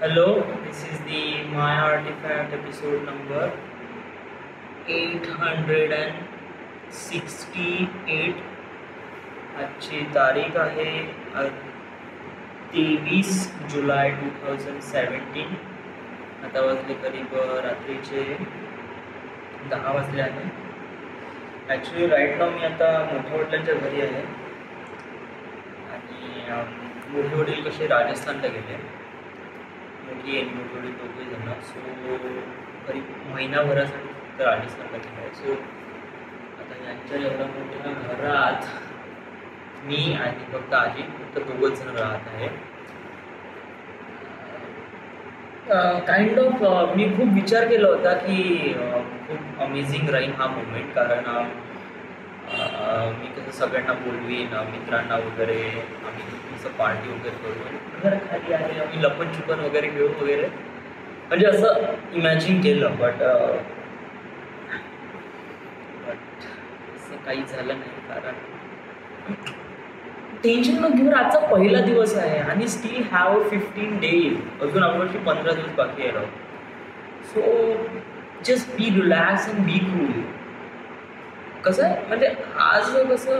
Hello, this is the My Artifact episode number 868. आजची तारीख आहे 23 जुलै 2017. आता वाजले करीब रात्रीचे 10 वाजले आहे. ॲक्च्युली राईट नाव मी आता मोठ्या वडिलांच्या घरी आहे आणि मोठे वडील कसे राजस्थानला गेले. मोठी आणि मोठी वडील दोघे जण. सो करीब महिनाभरासाठी फक्त राजस्थानला गेले आहे. सो आता यांच्या एवढ्या मोठ्या घरात मी आणि फक्त आजी फक्त दोघंच जण राहत आहे. काइंड ऑफ मी खूप विचार केला होता की खूप अमेझिंग राहील हा मोमेंट, कारण मी कसं सगळ्यांना बोलवीन, मित्रांना वगैरे, आम्ही असं पार्टी वगैरे करू, घर खाली आहे, आम्ही लपन छुपन वगैरे घेऊ वगैरे, म्हणजे असं इमॅजिन केलं. बट असं काही झालं नाही, कारण टेन्शन न घेऊन आजचा पहिला दिवस आहे आणि स्टील हॅव 15 days, अजून आपल्याशी 15 दिवस बाकी आहे राव. So just be relax and be cool. कसं आहे म्हणजे आज कसं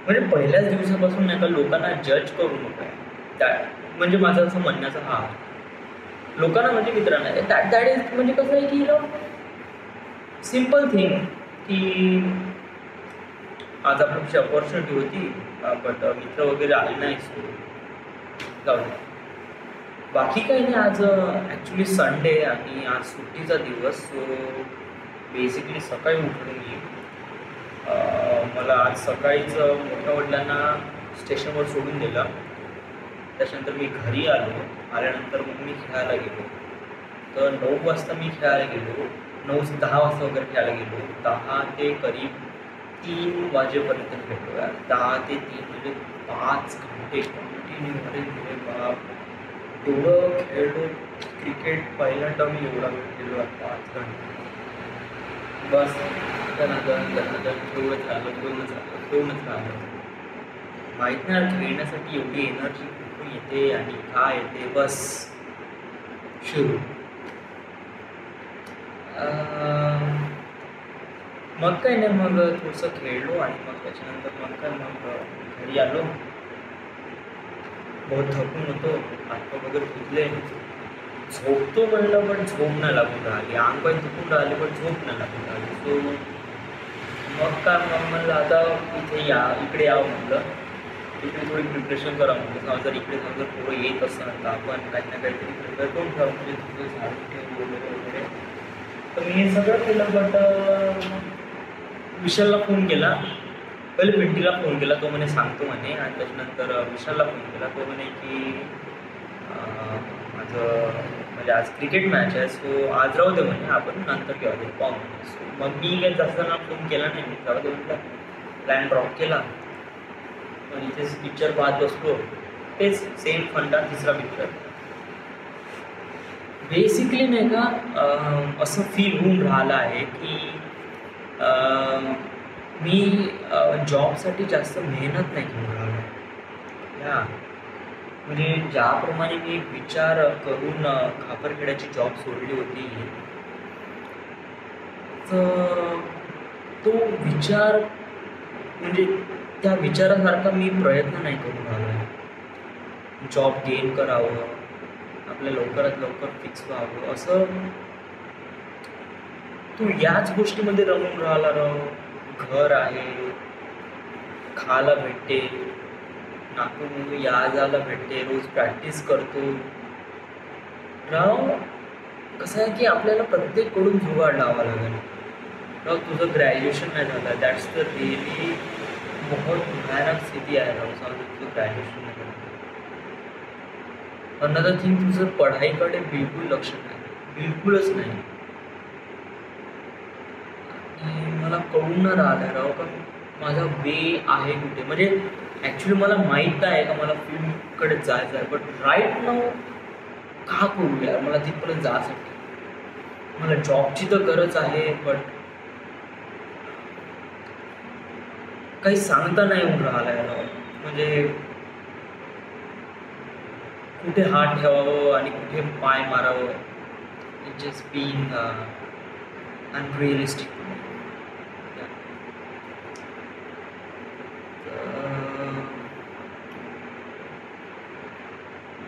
म्हणजे पहिल्याच दिवसापासून नाही का लोकांना जज करू नको आहे. म्हणजे माझं असं म्हणण्याचा हा लोकांना म्हणजे मित्रांना दॅट इज म्हणजे कसं आहे की सिम्पल थिंग की आज आपल्यापेक्षा अपॉर्च्युनिटी होती बट मित्र वगैरे आले नाही. सो जाऊ दे, बाकी काही नाही. आज ॲक्च्युली संडे आणि आज सुट्टीचा दिवस. सो बेसिकली सकाळी उठून मी मला आज सकाळीच मोठ्या वडिलांना स्टेशनवर सोडून दिलं. त्याच्यानंतर मी घरी आल्यानंतर मग मी खेळायला गेलो. तर 9 वाजता मी खेळायला गेलो, 9-10 वाजता वगैरे खेळायला गेलो. 10 ते करीब 3 वाजेपर्यंत खेळलो यार. 10 ते 3 म्हणजे 5 घंटे कंटिन्यू मध्ये बाप एवढं खेळलो. क्रिकेट पहिल्यांदा मी एवढा वेळ खेळलो 5 घंटे. बस ठेवूनच राहिलं. माहीत नाही खेळण्यासाठी एवढी एनर्जी कुठून येते आणि काय येते. बस सुरू. मग काय नाही, मग थोडंसं खेळलो आणि मग त्याच्यानंतर मग घरी आलो. बहुत थकून होतो, हातपाय वगैरे धुतले. झोपतो म्हणलं पण झोप नाही लागून राहिली. अंग पाय दुखून राहिले पण झोप नाही लागून राहिली. सो मग काय म्हणलं आता इकडे यावं म्हटलं, इकडे थोडी प्रिपरेशन करा म्हटलं. जर इकडे समजा थोडं येत असेल तर आपण काही ना काहीतरी प्रिपेअर करून ठेवा, म्हणजे तुझं झाडून ठेवून वगैरे. तर मी हे सगळं केलं. बट विशालला फोन केला, पहिले पिंटीला फोन केला. तो म्हणे सांगतो म्हणे. आणि त्याच्यानंतर विशालला फोन केला. तो म्हणे की माझं म्हणजे आज क्रिकेट मॅच आहे, सो आज राहू दे म्हणे, आपण नंतर केव्हा तरी पाहू म्हणे. सो मग मी काही जास्त ना फोन केला नाही. मी जाऊ दे म्हटलं, प्लॅन ड्रॉप केला. पण इथेच पिक्चर पाहत बसलो. तेच सेम फंडा, तिसरा पिक्चर. बेसिकली नाही का असं फील होऊन राहिलं आहे की मी जॉबसाठी जास्त मेहनत नाही करून राहिलो या. म्हणजे ज्याप्रमाणे मी विचार करून खापरखेड्याची जॉब सोडली होती, तर तो विचार म्हणजे त्या विचारासारखा मी प्रयत्न नाही करून राहिलो आहे. जॉब गेन करावं, आपल्या लवकरात लवकर फिक्स व्हावं, असं तू याच गोष्टीमध्ये रमून राहिला राव. घर आहे, खायला भेटते, नागपूर यायला भेटते, रोज प्रॅक्टिस करतो राव. कसं आहे की आपल्याला प्रत्येककडून जुगाड लावा लागेल राव. तुझं ग्रॅज्युएशन नाही झालं, दॅट्स द रिअली बहुत भयानक स्थिती आहे राव. समजा तुझं ग्रॅज्युएशन नाही झालं. अनदर थिंग, तुझं पढाईकडे बिलकुल लक्ष नाही, बिलकुलच नाही. मला कळून न राहिलं राव का माझा वे आहे कुठे. म्हणजे ॲक्च्युली मला माहीत आहे का मला फिल्मकडे जायचं आहे, बट राईट नाव का करूया मला तिथपर्यंत जायसाठी. मला जॉबची तर गरज आहे, बट काही सांगता नाही येऊन राहिलं आहे. म्हणजे कुठे हात ठेवावं आणि कुठे पाय मारावं, इट जस्ट बीइंग अनरिअलिस्टिक.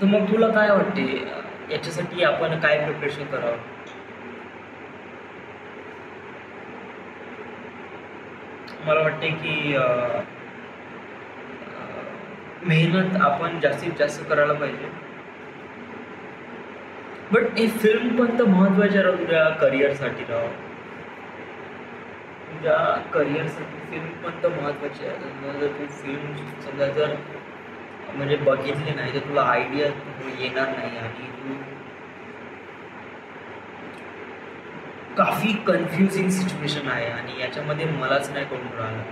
तर मग तुला काय वाटते, याच्यासाठी आपण काय प्रिपरेशन करावं? मला वाटते की मेहनत आपण जास्तीत जास्त करायला पाहिजे. बट हे फिल्म पण तर महत्त्वाचे राहू तुझ्या करिअरसाठी राव. तुझ्या करिअरसाठी फिल्म पण तर महत्त्वाची आहे. जर तू फिल्म समजा जर म्हणजे बघितली नाही तर तुला आयडिया येणार नाही आणि तू काफी कन्फ्युजिंग सिच्युएशन आहे आणि याच्यामध्ये मलाच नाही कळून राहिलं.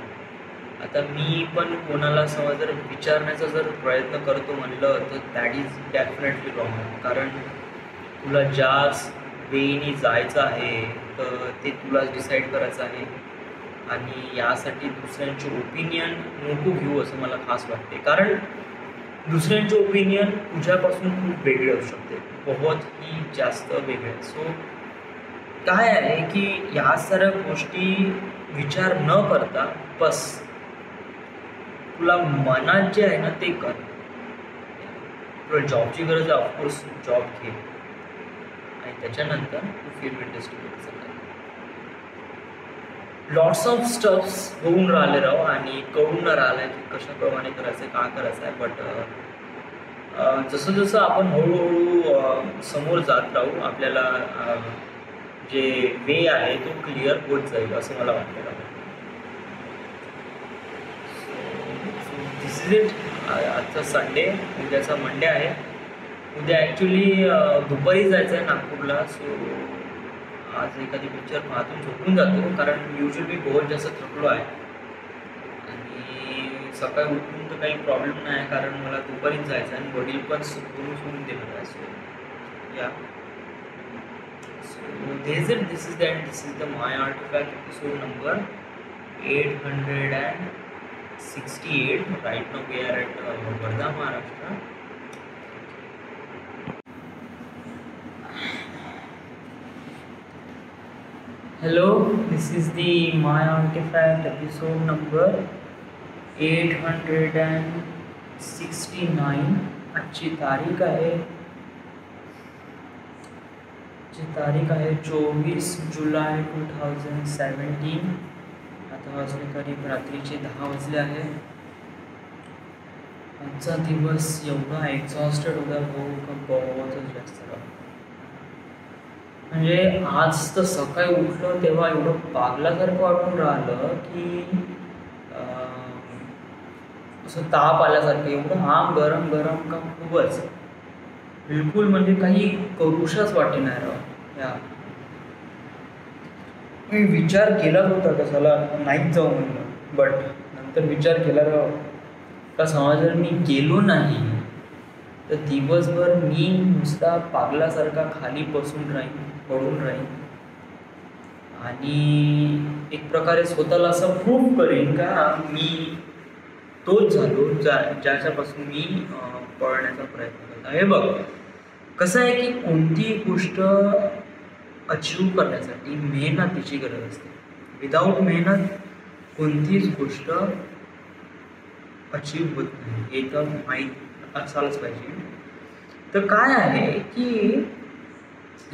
आता मी पण कोणाला समज जर विचारण्याचा जर प्रयत्न करतो म्हणलं तर दॅट इज डेफिनेटली रॉंग. कारण तुला ज्या वेनी जायचं आहे तर ते तुलाच डिसाईड करायचं आहे आणि यासाठी दुसऱ्यांचे ओपिनियन नको घेऊ असं मला खास वाटते. कारण दुसऱ्यांचे ओपिनियन तुझ्यापासून खूप वेगळे असू शकते, बहुत ही जास्त वेगळे. सो काय आहे की ह्या सर्व गोष्टी विचार न करता बस तुला मनात जे आहे ना ते कर. तुला जॉबची गरज आहे, ऑफकोर्स जॉब घे आणि त्याच्यानंतर तू फिल्म इंडस्ट्रीमध्ये चालला. लॉट्स ऑफ स्टफ्स होऊन राहिले राव आणि कळून न राहिलं आहे की कशाप्रमाणे करायचं आहे, का करायचं आहे. बट जसं जसं आपण हळूहळू समोर जात राहू आपल्याला जे वे आहे तो क्लिअर होत जाईल असं मला वाटतं. दिस इज इट. आजचा संडे, उद्याचा मंडे आहे. उद्या ॲक्च्युली दुपारी जायचं आहे नागपूरला. सो आज एखादी पिक्चर पाहतून झोपून जातो कारण युजली मी बहुत जास्त थकलो आहे आणि सकाळी उठून तर काही प्रॉब्लेम नाही कारण मला दुपारीच जायचं आहे आणि वडील पण सोडून देणार आहे. सो या so this is that this is the My Artifact episode number 868. Right now we are at Wardha, Maharashtra. Hello, this is the My Artifact episode number 869. आजची तारीख आहे 24 जुलै 2017. आता वाजले करीब रात्रीचे 10 वाजले आहे. आजचा दिवस एवढा एक्झॉस्टेड होता भाऊ का बहुतच जास्त. म्हणजे आज तर सकाळी उठलं तेव्हा एवढं पागलासारखं वाटून राहिलं की असं ताप आल्यासारखं, एवढं गरम गरम का खूपच बिलकुल म्हणजे काही करूशाच वाटे नाही राव. या मी विचार केलाच होता कशाला नाहीच जाऊ म्हणलं, बट नंतर विचार केला राव का समज जर मी गेलो नाही तर दिवसभर मी नुसता पागलासारखा खाली बसून राहीन, पडून राहीन आणि एक प्रकारे स्वतःला असं प्रूव्ह करेन का मी तोच झालो ज्याच्यापासून मी पळण्याचा प्रयत्न करतो. हे बघ कसं आहे की कोणतीही गोष्ट अचीव करण्यासाठी मेहनतीची गरज असते. विदाऊट मेहनत कोणतीच गोष्ट अचीव होत नाही, हे तर माहीत असायलाच पाहिजे. तर काय आहे की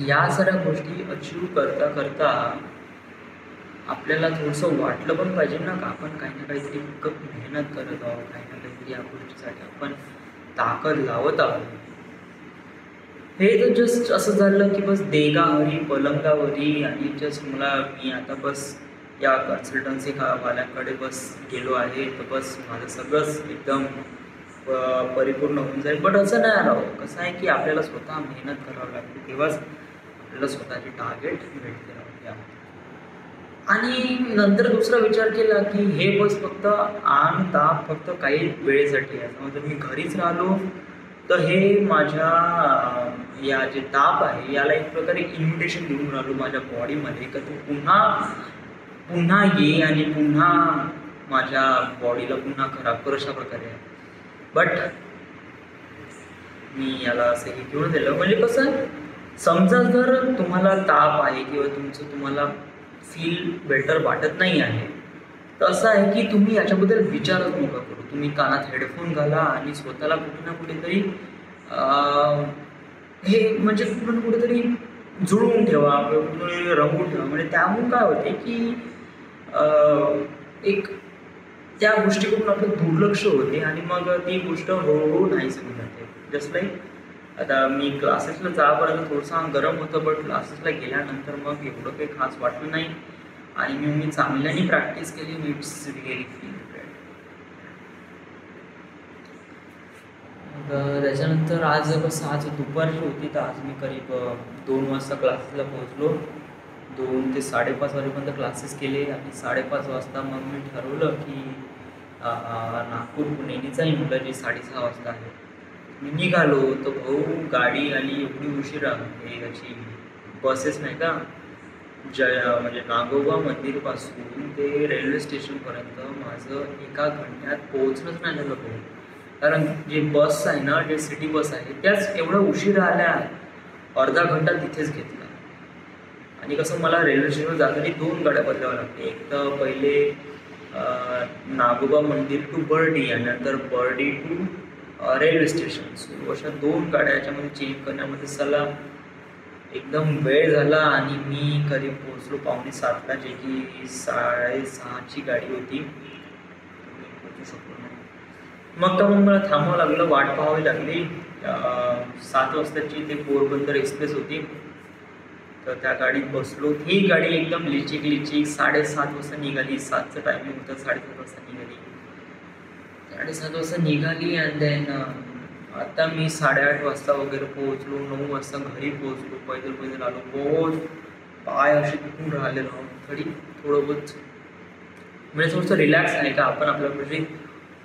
या सगळ्या गोष्टी अचीव करता करता आपल्याला थोडंसं वाटलं पण पाहिजे ना का आपण काही ना काहीतरी मेहनत करत आहोत, काही ना काहीतरी या गोष्टीसाठी आपण ताकद लावत आहोत. हे तर जस्ट असं झालं की बस देगा हरी पलंगावरी आणि जस्ट मी आता बस या कन्सल्टन्सी वाल्याकडे बस गेलो आहे तर बस माझं सगळंच एकदम परिपूर्ण होऊन जाईल. बट असं नाही राहावं. कसं आहे की आपल्याला स्वतः मेहनत करावं लागते तेव्हाच आपल्याला स्वतःचे टार्गेट भेटते राहते. आणि नंतर दुसरा विचार केला की हे बस फक्त आण ताप फक्त काही वेळेसाठी आहे. समजा मी घरीच राहिलो तर हे माझ्या या जे ताप आहे याला एक प्रकारे इन्व्हिटेशन देऊन राहिलो माझ्या बॉडीमध्ये का तू पुन्हा ये आणि पुन्हा माझ्या बॉडीला पुन्हा खराब कर अशा प्रकारे आहे. बट मी याला असं हे घेऊन दिलं. म्हणजे कसं समजा जर तुम्हाला ताप आहे किंवा तुम्हाला फील बेटर वाटत नाही आहे, तर असं आहे की तुम्ही याच्याबद्दल विचारच नका करू. तुम्ही कानात हेडफोन घाला आणि स्वतःला कुठे ना कुठेतरी हे म्हणजे कुठे ना कुठेतरी जुळवून ठेवा किंवा कुठे रंगून ठेवा. म्हणजे त्यामुळे काय होते की एक त्या गोष्टीकडून आपलं दुर्लक्ष होते आणि मग ती गोष्ट हळूहळू नाहीच होऊन जाते. जस्ट लाईक आता मी क्लासेसला जापर्यंत थोडंसं गरम होतं, बट क्लासेसला गेल्यानंतर मग एवढं काही खास वाटलं नाही आणि मी चांगल्याने प्रॅक्टिस केली. It's really feel great. त्याच्यानंतर आज कसं आज दुपारची होती, तर आज मी करीब 2 वाजता क्लासेसला पोहोचलो. 2 ते 5:30 वाजेपर्यंत क्लासेस केले आणि 5:30 वाजता मग मी ठरवलं की नागपूर पुणेनी जाईन मुलं जी 6:30 वाजता आहे. मी निघालो तर भाऊ गाडी आली एवढी उशिरा. याची बसेस नाही का म्हणजे नागोबा मंदिरपासून ते रेल्वे स्टेशनपर्यंत माझं 1 घंट्यात पोहोचणंच नाही झालं भाऊ. कारण जे बस आहे ना, जे सिटी बस आहे त्याच एवढं उशिरा आल्या, अर्धा घंटा तिथेच घेतला. आणि कसं मला रेल्वे स्टेशनवर जाताना 2 गाड्या बदलाव्या लागते. एक तर पहिले नागोबा मंदिर टू बर्डी आणि नंतर Burdi to railway station. So अशा 2 गाड्या याच्यामध्ये चेंज करण्यामध्ये चला एकदम वेळ झाला आणि मी करीब पोहोचलो 6:45ला, जे की 6:30ची गाडी होती. पोहोचू शकलो नाही. मग मला थांबावं लागलं, वाट पाहावी लागली. 7 वाजताची ते पोरबंदर एक्सप्रेस होती, तर त्या गाडीत बसलो. ही गाडी एकदम लिचिक 7:30 वाजता निघाली. 7चं टायमिंग होतं, 7:30 वाजता निघाली. 7:30 वाजता निघाली आणि देन आता मी 8:30 वाजता वगैरे पोहोचलो. 9 वाजता घरी पोहोचलो. पैदल आलो. पाय असे दुखून राहिले थोडं बहुत म्हणजे थोडंसं रिलॅक्स आहे का आपण आपल्याकडे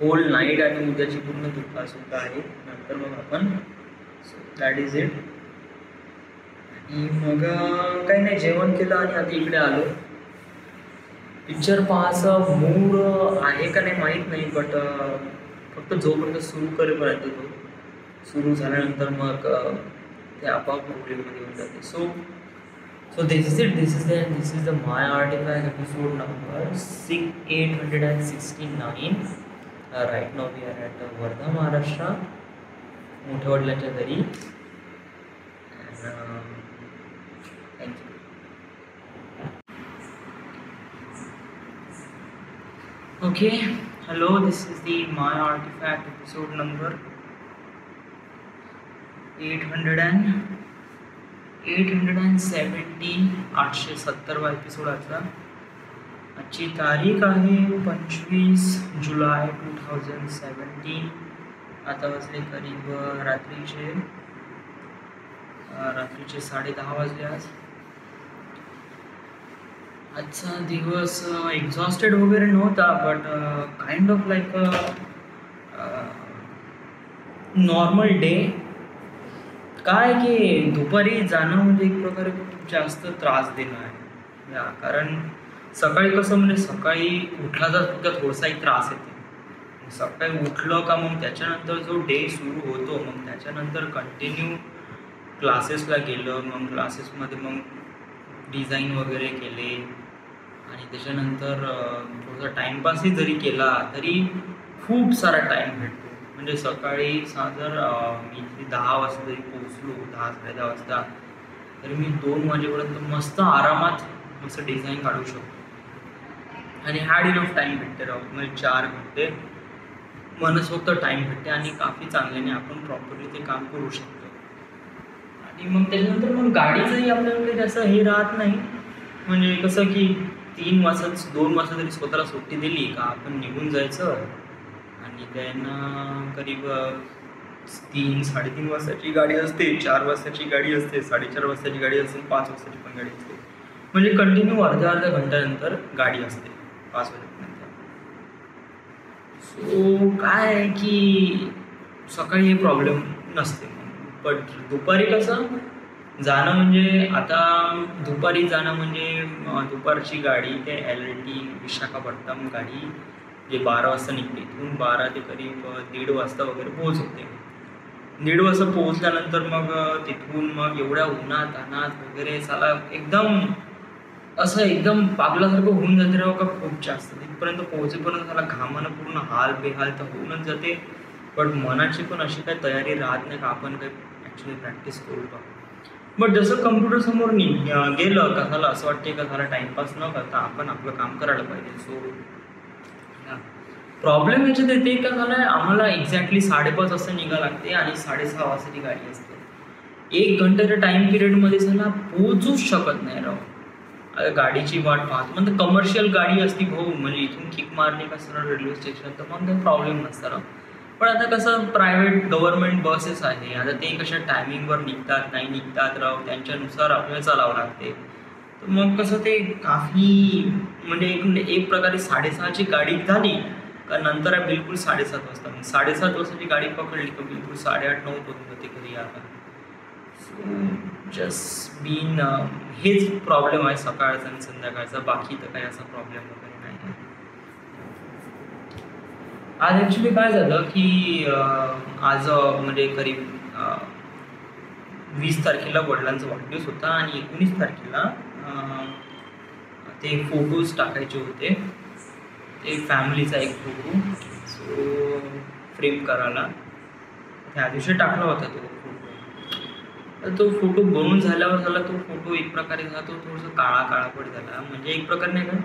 होल नाईट आणि उद्याची पूर्ण दुःखासुद्धा आहे. नंतर मग आपण दॅट इज इट. आणि मग काही नाही, जेवण केलं आणि आता इकडे आलो. पिक्चर पाहायचा मूड आहे का नाही माहीत नाही, बट फक्त जोपर्यंत सुरू करेपर्यंत तो सुरू झाल्यानंतर मग ते आपोआप रूटीनमध्ये येऊन जाते. So this is it. This is the my artifact episode number 869. Right now we are at Wardha, Maharashtra, मोठ्या वडिलांच्या घरी. Thank you. Okay, hello, this is the My Artifact episode number 870 episode आजचा. आजची तारीख आहे 25 जुलै 2017. आता वाजले करीब रात्रीचे 10:30 वाजले. आजचा दिवस एक्झॉस्टेड वगैरे नव्हता, but kind of like normal day. काय की दुपारी जाणं म्हणजे एक प्रकारे खूप जास्त त्रास देणं आहे या. कारण सकाळी कसं म्हणजे सकाळी उठला तर थोडासाही त्रास येते. सकाळी उठलं का मग त्याच्यानंतर जो डे सुरू होतो, मग त्याच्यानंतर कंटिन्यू क्लासेसला गेलं. मग क्लासेसमध्ये मग डिझाईन वगैरे केले आणि त्याच्यानंतर थोडासा टाईमपासही जरी केला तरी खूप सारा टाईम भेटतो. म्हणजे सकाळी जर मी 10 वाजता जरी पोचलो, 10-10:30 वाजता, तरी मी 2 वाजेपर्यंत मस्त आरामात मस्त डिझाईन काढू शकतो. आणि हॅड इनफ टाईम भेटते राहू. म्हणजे 4 घंटे मनसोक्त टाईम भेटते आणि काफी चांगल्याने आपण प्रॉपरली ते काम करू शकतो. आणि मग त्याच्यानंतर मग गाडीचंही आपल्याकडे जास्त हे राहत नाही. म्हणजे कसं की 2 वाजता जरी स्वतःला सुट्टी दिली का आपण निघून जायचं. आणि त्यांना करीब 3-3:30 वाजताची गाडी असते, 4 वाजताची गाडी असते, 4:30 वाजताची गाडी असते, 5 वाजताची पण गाडी असते. म्हणजे कंटिन्यू अर्ध्या घंट्यानंतर गाडी असते 5 वाजेपर्यंत. सो काय आहे की सकाळी हे प्रॉब्लेम नसते. बट दुपारी कसं जाणं म्हणजे आता दुपारी जाणं म्हणजे दुपारची गाडी ते LLT विशाखापट्टणम गाडी जे 12 वाजता निघते. इथून 12 ते करीब 1:30 वाजता वगैरे पोहोचते. 1:30 वाजता पोहोचल्यानंतर मग तिथून मग एवढ्या उन्हात अनात वगैरे साला एकदम असं एकदम पागलासारखं होऊन जाते राव का खूप जास्त. तिथपर्यंत पोहोचेपर्यंत त्याला घामानं पूर्ण हाल बेहाल तर होऊनच जाते. बट मनाची पण अशी काही तयारी राहत नाही का आपण काही ॲक्च्युली प्रॅक्टिस करू का. बट जसं कम्प्युटर समोर गेलं का झालं असं वाटते का झाला टाइमपास न करता आपण आपलं काम करायला पाहिजे. सो प्रॉब्लेम याच्यात येते का झालं आम्हाला एक्झॅक्टली 5:30 वाजता निघा लागते आणि 6:30 वाजताची गाडी असते. 1 घंट्याच्या टाइम पिरियडमध्ये झाला पोहोचूच शकत नाही राव. गाडीची वाट पाहतो म्हणजे कमर्शियल गाडी असती भाऊ म्हणजे इथून किक मारली का सरळ रेल्वे स्टेशन तर मग काही प्रॉब्लेम नसतं राव. पण आता कसं प्रायव्हेट गव्हर्नमेंट बसेस आहे आता ते कशा टायमिंगवर निघतात नाही निघतात राव त्यांच्यानुसार आपल्याला चालावं लागते. तर मग कसं ते काफी म्हणजे एक प्रकारे 6:30ची गाडी झाली का नंतर बिलकुल 7:30 वाजता मग 7:30 वाजताची गाडी पकडली का बिलकुल 8:30-9 वाजून जाते घरी यायला. जस्ट बीन हेच प्रॉब्लेम आहे सकाळचा आणि संध्याकाळचा. बाकी तर काही असा प्रॉब्लेम वगैरे नाही आहे. आज ॲक्च्युली काय झालं की आज म्हणजे करीब 20 तारखेला वडिलांचा वाढदिवस होता आणि 19 तारखेला ते फोटोज टाकायचे होते. ते फॅमिलीचा एक फोटो सो फ्रेम करायला त्या दिवशी टाकला होता तो फोटो. तर तो फोटो बनवून झाल्यावर झाला तो फोटो एक प्रकारे झाला तो थोडंसं काळापड झाला म्हणजे एक प्रकारे नाही का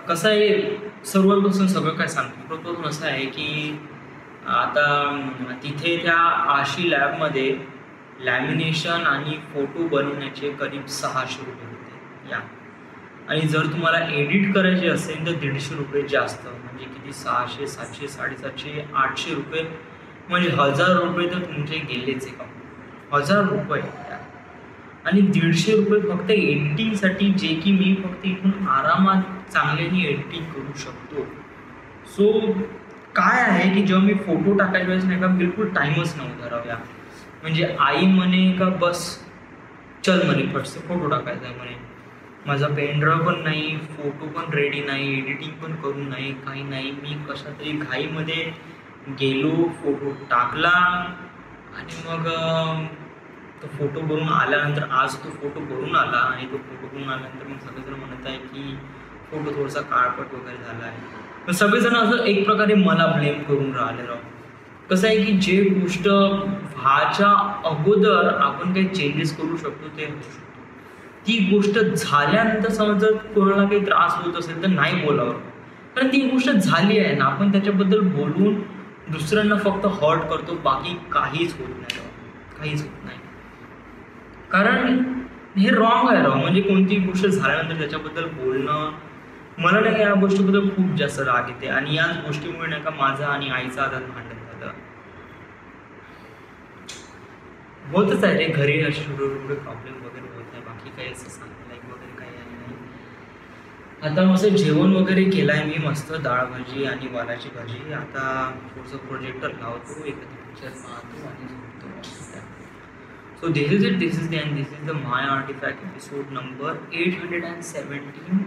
कसं आहे सर्वांपासून सगळं काय सांगतो प्रथम असं आहे की आता तिथे त्या आशी लॅबमध्ये लॅमिनेशन आणि फोटो बनवण्याचे करीब 600 रुपये होते या. आणि जर तुम्हाला एडिट करायचे असेल तर 150 रुपये जास्त म्हणजे किती 600, 700, 750, 800 रुपये म्हणजे 1000 रुपये तर तुमचे गेलेच आहे का 1000 रुपये. आणि 150 रुपये फक्त एडिटिंगसाठी जे की मी फक्त इथून आरामात चांगल्याने एडिटिंग करू शकतो. सो काय आहे की जेव्हा मी फोटो टाकायच्या वेळेस नाही का बिलकुल टाईमच नव्हता राहूया. म्हणजे आई म्हणे का बस चल म्हणे फटसे फोटो टाकायचा आहे म्हणे. माझा पेनड्राईव्ह पण नाही फोटो पण रेडी नाही एडिटिंग पण करून नाही काही नाही. मी कशा तरी घाईमध्ये गेलो फोटो टाकला आणि मग तो फोटो भरून आल्यानंतर आज तो फोटो भरून आला आणि तो फोटो भरून आल्यानंतर मग सगळेजण म्हणत आहे की फोटो थोडासा काळपट वगैरे झाला आहे. मग सगळेजण असं एक प्रकारे मला ब्लेम करून राहिले राव. कसं आहे की जे गोष्ट व्हायच्या अगोदर आपण काही चेंजेस करू शकतो ते होऊ शकतो. ती गोष्ट झाल्यानंतर समज जर कोणाला काही त्रास होत असेल तर नाही बोलावं कारण ती गोष्ट झाली आहे ना. आपण त्याच्याबद्दल बोलून दुसऱ्यांना फक्त हर्ट करतो बाकी काहीच होत नाही राव काहीच होत नाही. कारण हे रॉंग आहे राव. म्हणजे कोणती गोष्ट झाल्यानंतर त्याच्याबद्दल बोलणं मला नाही या गोष्टीबद्दल खूप जास्त राग येते. आणि याच गोष्टीमुळे नाही का माझा आणि आईचा आधार भांडण झालं होतच आहे रे घरी असे छोटे प्रॉब्लेम वगैरे होत आहे. बाकी काही असं सांगायला वगैरे काही आहे नाही. आता मस्त जेवण वगैरे केलं आहे मी मस्त डाळ भाजी आणि वालाची भाजी. आता थोडंसं प्रोजेक्टर लावतो एखादी पिक्चर पाहतो आणि झोपतो. So this is it. This is the end. This is the My Artifact episode number 817.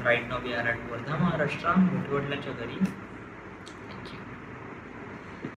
Right now we are at Wardha, Maharashtra. मोठे वडिलांच्या घरी.